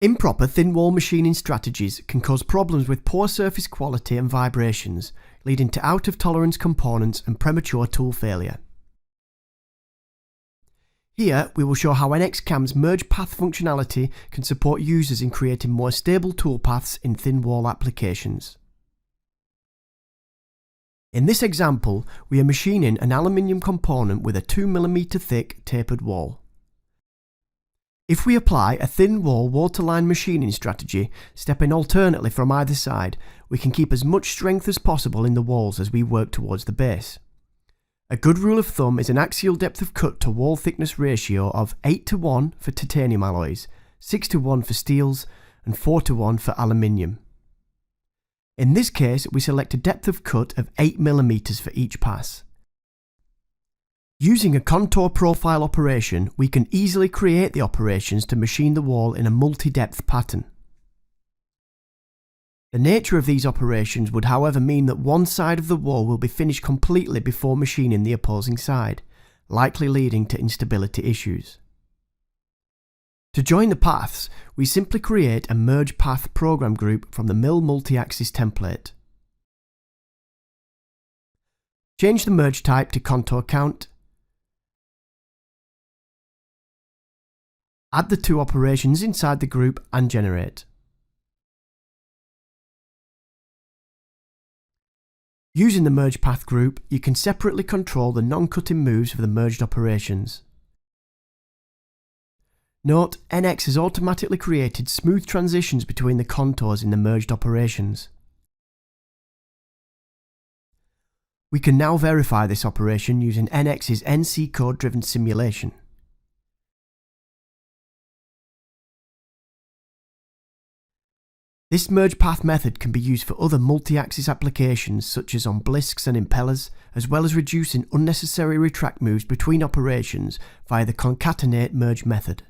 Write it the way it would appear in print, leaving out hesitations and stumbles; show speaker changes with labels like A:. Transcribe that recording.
A: Improper thin wall machining strategies can cause problems with poor surface quality and vibrations, leading to out-of-tolerance components and premature tool failure. Here, we will show how NXCAM's merge path functionality can support users in creating more stable toolpaths in thin wall applications. In this example, we are machining an aluminium component with a 2 mm thick tapered wall. If we apply a thin wall waterline machining strategy, stepping alternately from either side, we can keep as much strength as possible in the walls as we work towards the base. A good rule of thumb is an axial depth of cut to wall thickness ratio of 8:1 for titanium alloys, 6:1 for steels, and 4:1 for aluminium. In this case, we select a depth of cut of 8 mm for each pass. Using a contour profile operation, we can easily create the operations to machine the wall in a multi-depth pattern. The nature of these operations would however mean that one side of the wall will be finished completely before machining the opposing side, likely leading to instability issues. To join the paths, we simply create a merge path program group from the mill multi-axis template. Change the merge type to contour count. Add the two operations inside the group and generate. Using the merge path group, you can separately control the non-cutting moves for the merged operations. Note, NX has automatically created smooth transitions between the contours in the merged operations. We can now verify this operation using NX's NC code-driven simulation. This merge path method can be used for other multi-axis applications such as on blisks and impellers, as well as reducing unnecessary retract moves between operations via the concatenate merge method.